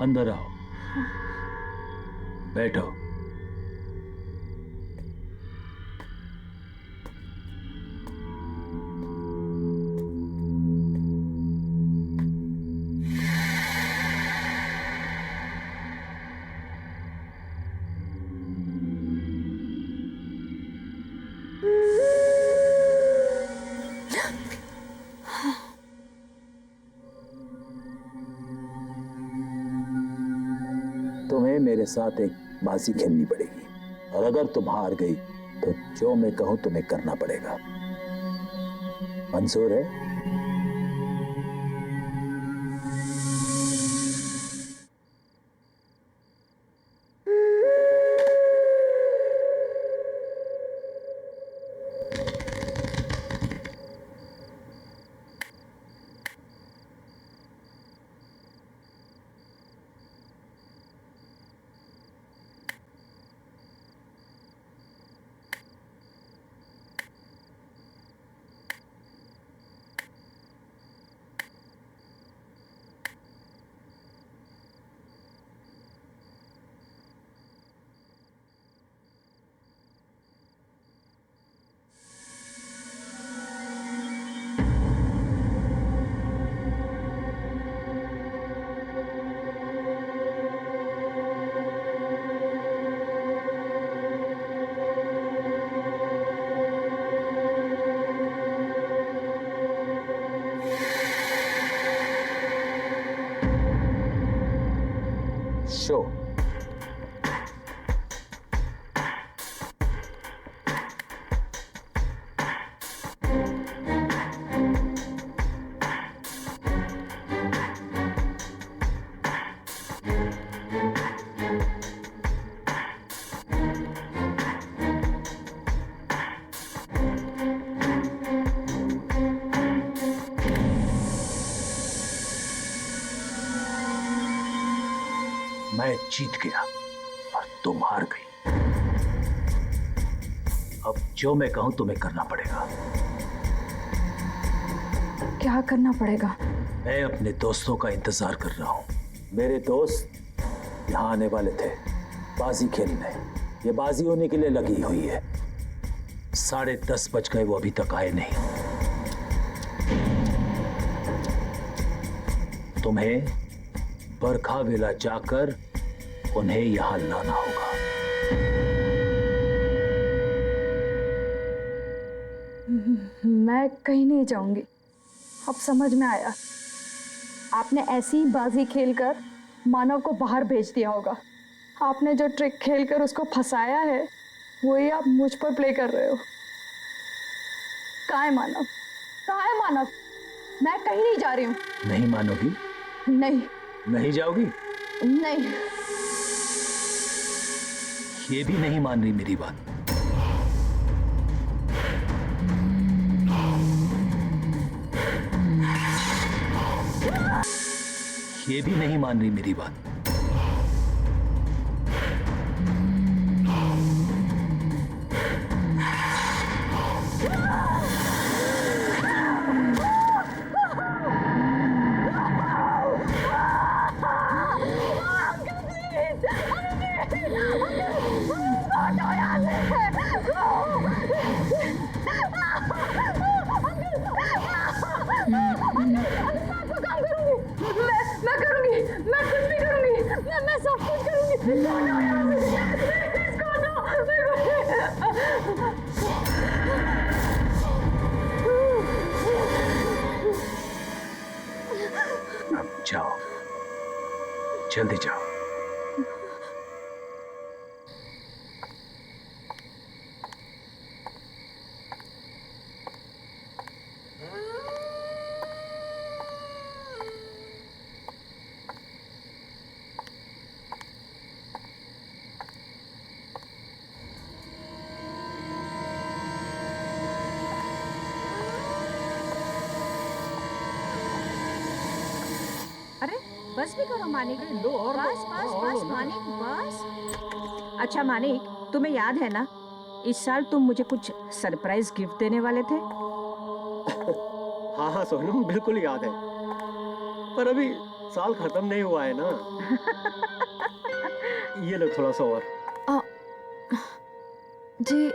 अंदर आओ, बैठो। तुम्हें मेरे साथ एक बाजी खेलनी पड़ेगी, और अगर तुम हार गई तो जो मैं कहूं तुम्हें करना पड़ेगा। मंजूर है? शो। मैं जीत गया और तुम हार गई। अब जो मैं कहूं तुम्हें करना पड़ेगा। क्या करना पड़ेगा? मैं अपने दोस्तों का इंतजार कर रहा हूं। मेरे दोस्त यहां आने वाले थे बाजी खेलने। ये बाजी होने के लिए लगी हुई है। 10:30 बज गए, वो अभी तक आए नहीं। तुम्हें बरखा विला जाकर उन्हें यहां लाना होगा। मैं कहीं नहीं जाऊंगी। अब समझ में आया, आपने ऐसी ही बाजी खेलकर मानव को बाहर भेज दिया होगा। आपने जो ट्रिक खेलकर उसको फंसाया है वही आप मुझ पर प्ले कर रहे हो। कहाँ है मानव? कहाँ है मानव? मैं कहीं नहीं जा रही हूँ। नहीं मानोगी? नहीं। नहीं जाओगी? नहीं। ये भी नहीं मान रही मेरी बात? ये भी नहीं मान रही मेरी बात? मैं करूंगी, मैं कुछ भी करूंगी, मैं सब कुछ करूंगी। अब जाओ, जल्दी जाओ। बस भी करो मानिक। बस बस बस मानिक बस। अच्छा मानिक, तुम्हें याद है ना, इस साल तुम मुझे कुछ सरप्राइज गिफ्ट देने वाले थे। हाँ हाँ सोनू, बिल्कुल याद है, पर अभी साल खत्म नहीं हुआ है ना। ये लो थोड़ा सा और। जी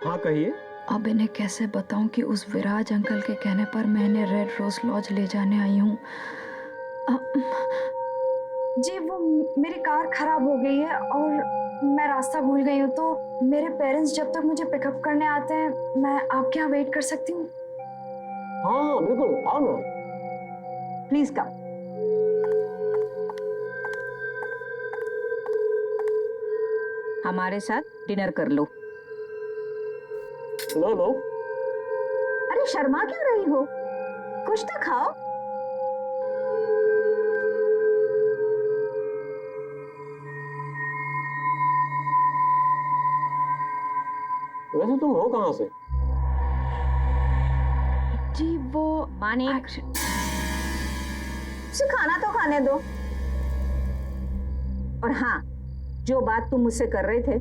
हाँ कहिए। अब इन्हें कैसे बताऊं कि उस विराज अंकल के कहने पर मैं इन्हें रेड रोज लॉज ले जाने आई हूँ। जी वो मेरी कार खराब हो गई है और मैं रास्ता भूल गई हूँ, तो मेरे पेरेंट्स जब तक मुझे पिकअप करने आते हैं मैं आपके यहाँ वेट कर सकती हूँ? हाँ बिल्कुल, आओ ना। Please come. हमारे साथ डिनर कर लो। लो लो। अरे शर्मा क्यों रही हो, कुछ तो खाओ। वैसे तुम हो कहाँ से? जी वो मानिक, उसे खाना तो खाने दो। और हाँ, जो बात तुम मुझसे कर रहे थे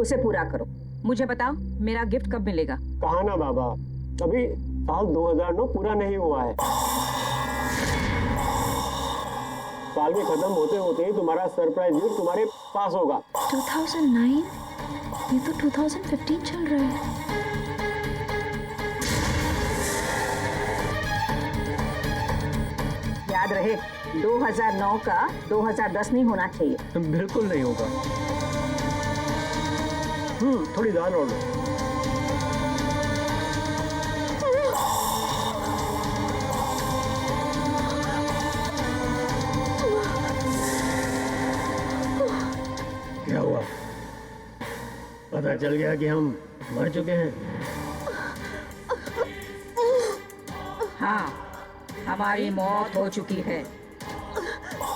उसे पूरा करो। मुझे बताओ मेरा गिफ्ट कब मिलेगा? कहा ना बाबा, अभी साल 2009 पूरा नहीं हुआ है। साल में खत्म होते होते ही तुम्हारा सरप्राइज गिफ्ट तुम्हारे पास होगा। 2009? ये तो 2015 चल रहा है। याद रहे 2009 का 2010 नहीं होना चाहिए। बिल्कुल नहीं होगा। थोड़ी दाल और लो। क्या हुआ? पता चल गया कि हम मर चुके हैं? हाँ, हमारी मौत हो चुकी है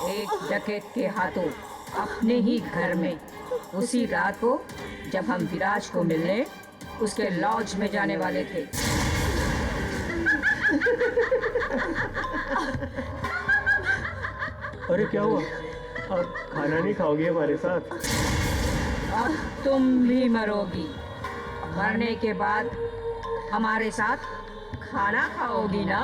एक डकैत के हाथों, अपने ही घर में, उसी रात को जब हम विराज को मिलने उसके लॉज में जाने वाले थे। अरे क्या हुआ? आप खाना नहीं खाओगे हमारे साथ? अब तुम भी मरोगी। मरने के बाद हमारे साथ खाना खाओगी ना?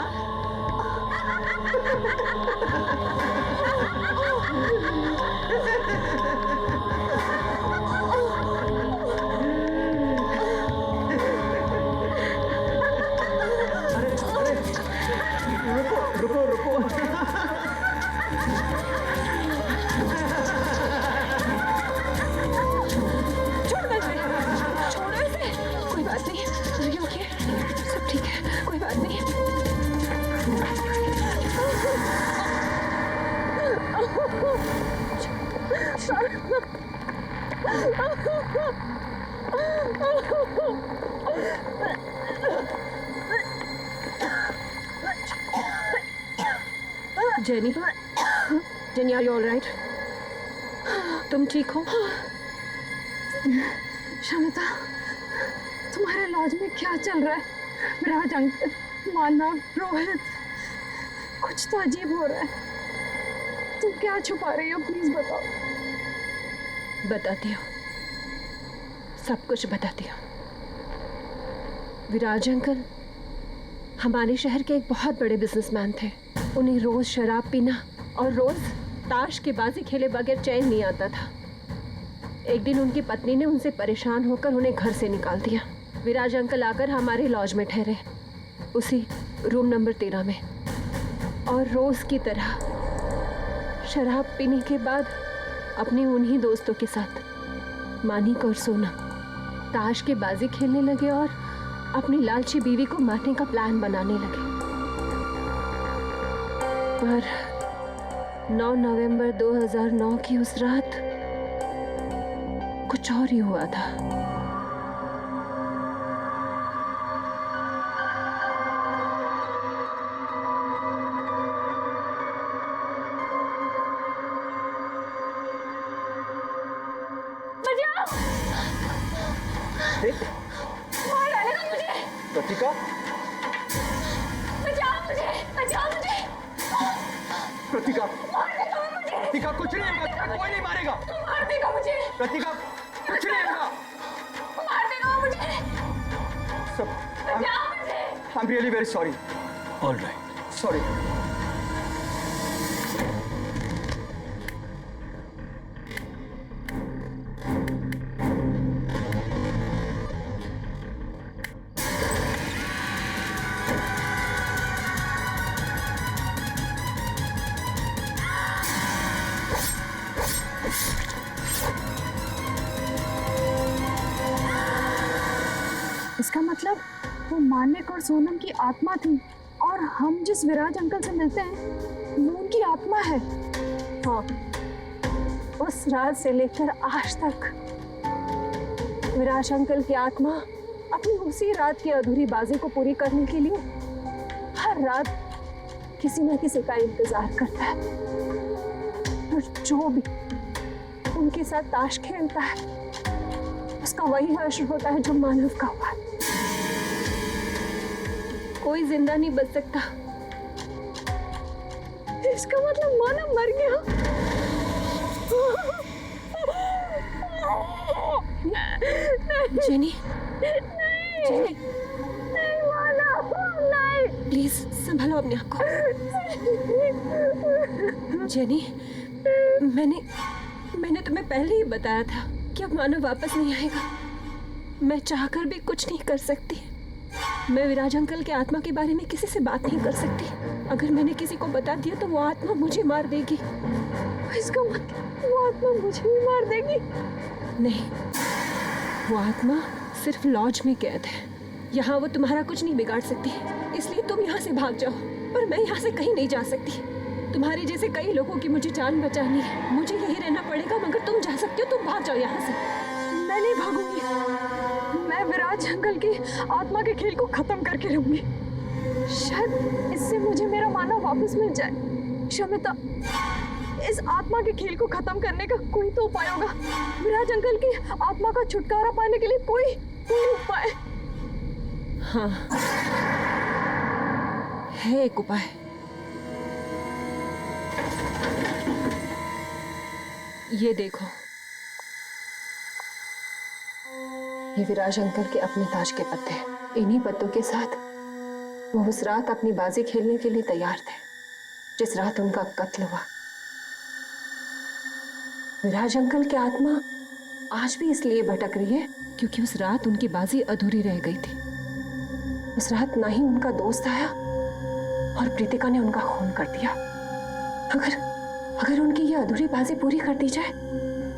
रुको रुको। छोड़ो इसे, कोई बात नहीं। अरे ओके, सब ठीक है, कोई बात नहीं। Jenny, Jenny are you all right? तुम ठीक हो? शमिता, तुम्हारे लॉज में क्या चल रहा है? विराज अंकल, मानव, रोहित, कुछ तो अजीब हो रहा है। तुम क्या छुपा रही हो? प्लीज बताओ। बताती हूँ, सब कुछ बताती हूँ। विराज अंकल हमारे शहर के एक बहुत बड़े बिजनेसमैन थे। उन्हें रोज शराब पीना और रोज ताश की बाजी खेले बगैर चैन नहीं आता था। एक दिन उनकी पत्नी ने उनसे परेशान होकर उन्हें घर से निकाल दिया। विराज अंकल आकर हमारे लॉज में ठहरे, उसी रूम नंबर 13 में, और रोज की तरह शराब पीने के बाद अपने उन्हीं दोस्तों के साथ मानिक और सोना ताश की बाजी खेलने लगे और अपनी लालची बीवी को मारने का प्लान बनाने लगे। पर 9 नवंबर 2009 की उस रात कुछ और ही हुआ था। प्रतिका, प्रतिका, प्रतिका, कुछ नहीं होगा, कोई नहीं मारेगा। मार देगा मुझे, प्रतिका, कुछ नहीं होगा। मार देगा मुझे। सब, I'm really very sorry. All right. Sorry. वो मानिक और सोनम की आत्मा थी और हम जिस विराज अंकल से मिलते हैं वो उनकी आत्मा है। हाँ, उस रात से लेकर आज तक विराज अंकल की आत्मा अपनी उसी रात की अधूरी बाजी को पूरी करने के लिए हर रात किसी न किसी का इंतजार करता है, और जो भी उनके साथ ताश खेलता है उसका वही हश्र होता है जो मानव का हुआ है। कोई जिंदा नहीं बच सकता। इसका मतलब मानव मर गया। जेनी, जेनी, नहीं मानव, नहीं। प्लीज संभालो अपने आप को। जेनी, मैंने तुम्हें पहले ही बताया था कि अब मानव वापस नहीं आएगा। मैं चाहकर भी कुछ नहीं कर सकती। मैं विराज अंकल के आत्मा के बारे में किसी से बात नहीं कर सकती। अगर मैंने किसी को बता दिया तो वो आत्मा मुझे मार देगी। इसका मतलब वो आत्मा मुझे भी मार देगी? नहीं, वो आत्मा सिर्फ लॉज में कैद है। यहाँ वो तुम्हारा कुछ नहीं बिगाड़ सकती, इसलिए तुम यहाँ से भाग जाओ। पर मैं यहाँ से कहीं नहीं जा सकती। तुम्हारे जैसे कई लोगों की मुझे जान बचानी है। मुझे यही रहना पड़ेगा, मगर तुम जा सकते हो। तुम भाग जाओ यहाँ से। मैं नहीं भागूंगी। मैं विराज अंकल की आत्मा के खेल को खत्म करके रहूंगी। शायद इससे मुझे मेरा मानव वापस मिल जाए। क्षमिता, इस आत्मा के खेल को खत्म करने का कोई तो उपाय होगा। विराज अंकल की आत्मा का छुटकारा पाने के लिए कोई उपाय? हाँ, है एक उपाय। ये देखो, ये विराज अंकल के अपने ताज के पत्ते हैं। इन्हीं पत्तों के साथ वो उस रात अपनी बाजी खेलने के लिए तैयार थे, जिस रात उनका कत्ल हुआ। विराज अंकल की आत्मा आज भी इसलिए भटक रही है क्योंकि उस रात उनकी बाजी अधूरी रह गई थी। उस रात ना ही उनका दोस्त आया और प्रीतिका ने उनका खून कर दिया। अगर उनकी ये अधूरी बाजी पूरी कर दी जाए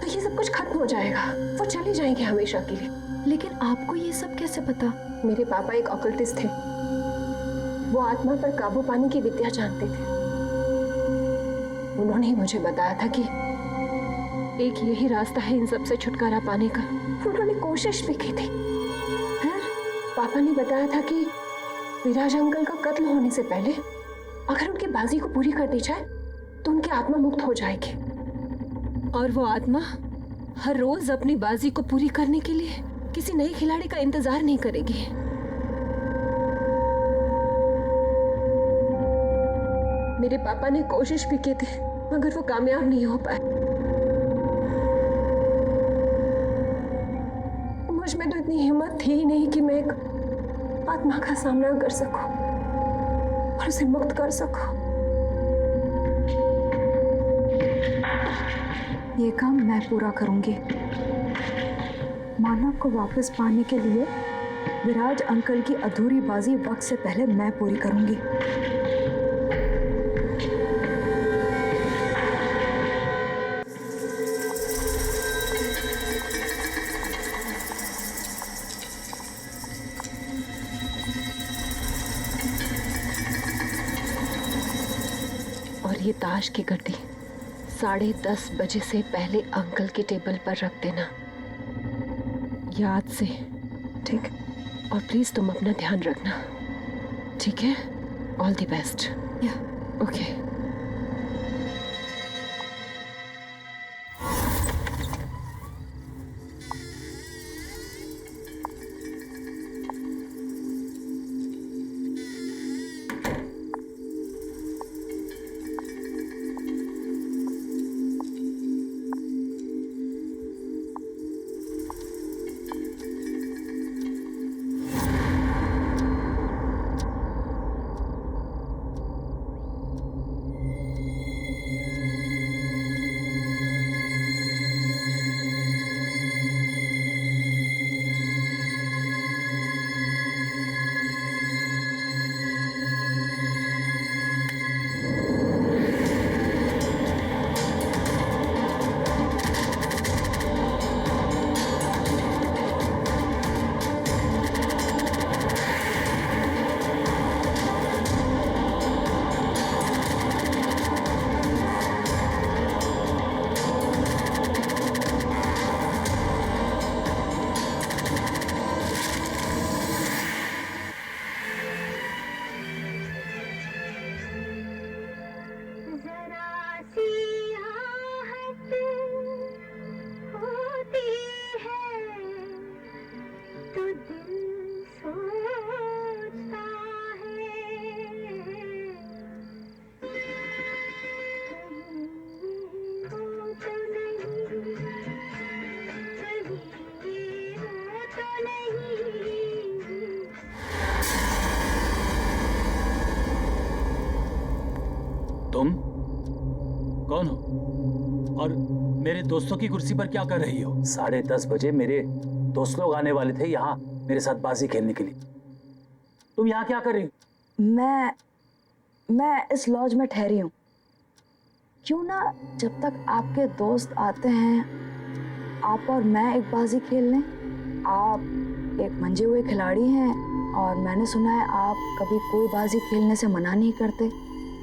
तो ये सब कुछ खत्म हो जाएगा। वो चले जाएंगे हमेशा के लिए। लेकिन आपको ये सब कैसे पता? मेरे पापा एक ऑकल्टिस्ट थे। वो आत्मा पर काबू पाने की विद्या जानते थे। उन्होंने ही मुझे बताया था कि एक यही रास्ता है इन सब से छुटकारा पाने का। उन्होंने कोशिश भी की थी। फिर पापा ने बताया था कि विराज अंकल का कत्ल होने से पहले अगर उनकी बाजी को पूरी कर दी जाए तो उनकी आत्मा मुक्त हो जाएगी, और वो आत्मा हर रोज अपनी बाजी को पूरी करने के लिए किसी नए खिलाड़ी का इंतजार नहीं करेगी। मेरे पापा ने कोशिश भी की थी, मगर वो कामयाब नहीं हो पाए। मुझ में तो इतनी हिम्मत थी ही नहीं कि मैं एक आत्मा का सामना कर सकूं और उसे मुक्त कर सकूं। ये काम मैं पूरा करूंगी। मानव को वापस पाने के लिए विराज अंकल की अधूरी बाजी वक्त से पहले मैं पूरी करूंगी। और ये ताश की गड्डी 10:30 बजे से पहले अंकल के टेबल पर रख देना, याद से। ठीक? और प्लीज तुम अपना ध्यान रखना, ठीक है? All the best. या ओके। तुम कौन हो और मेरे दोस्तों की कुर्सी पर क्या कर रही हो? 10:30 बजे मेरे दोस्त लोग आने वाले थे यहाँ मेरे साथ बाजी खेलने के लिए। तुम यहाँ क्या कर रही हो? मैं इस लॉज में ठहरी हूँ। क्यों ना जब तक आपके दोस्त आते हैं आप और मैं एक बाजी खेल लें। आप एक मंजे हुए खिलाड़ी हैं और मैंने सुना है आप कभी कोई बाजी खेलने से मना नहीं करते।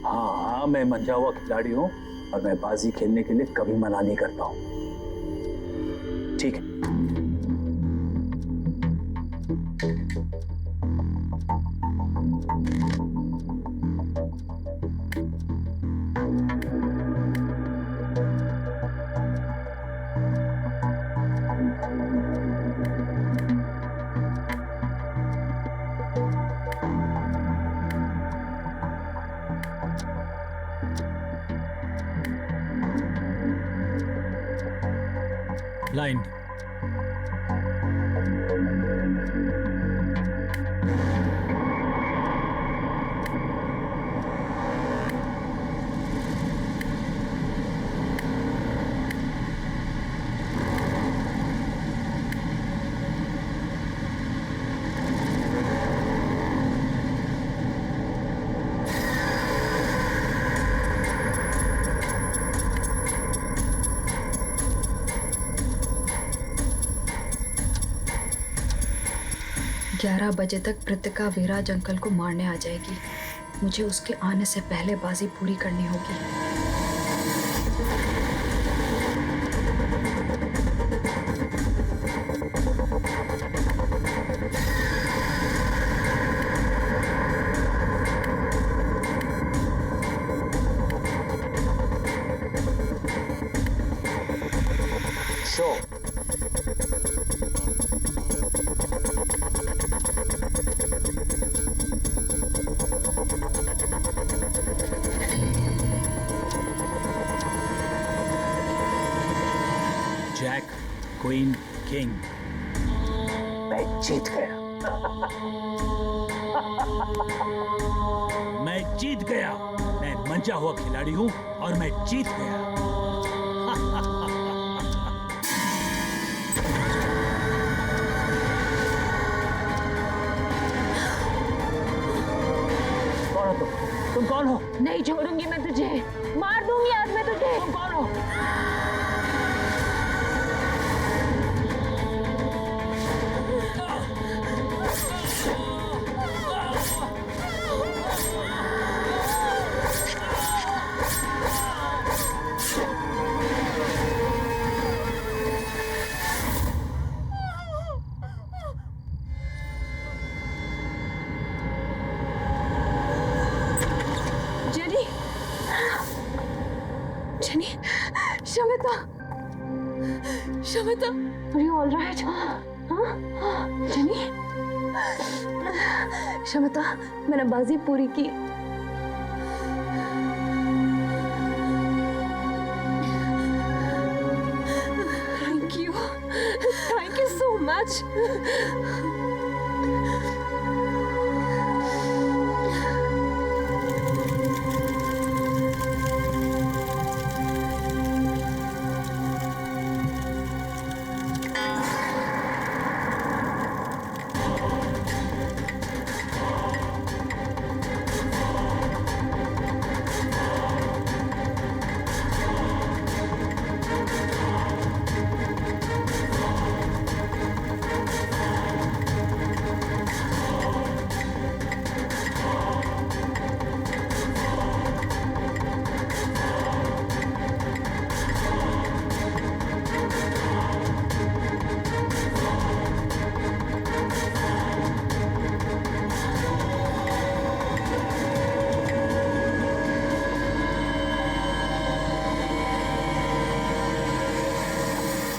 हाँ, मैं मंजा हुआ खिलाड़ी हूँ और मैं बाजी खेलने के लिए कभी मना नहीं करता हूँ। ठीक है। ब्लाइंड। ग्यारह बजे तक कृतिका विराज अंकल को मारने आ जाएगी। मुझे उसके आने से पहले बाजी पूरी करनी होगी। शो। Jack, queen, king. मैं जीत गया। मैं जीत गया। मैं मंजा हुआ खिलाड़ी हूं और मैं जीत गया। कौन हो तुम कौन हो? नहीं छोड़ूंगी मैं तुझे, मार दूंगी आज मैं तुझे। तुम कौन हो? Jenny, jenny, Shamita, Shamita, are you all right? हाँ, जेनी, शमिता, मैंने बाजी पूरी की। thank you so much.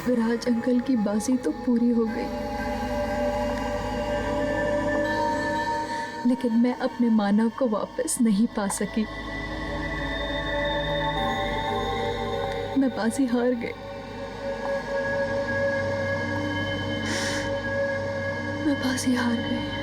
Viraj uncle की बाजी तो पूरी हो गई, लेकिन मैं अपने मानव को वापस नहीं पा सकी। मैं बाजी हार गई। मैं बाजी हार गई।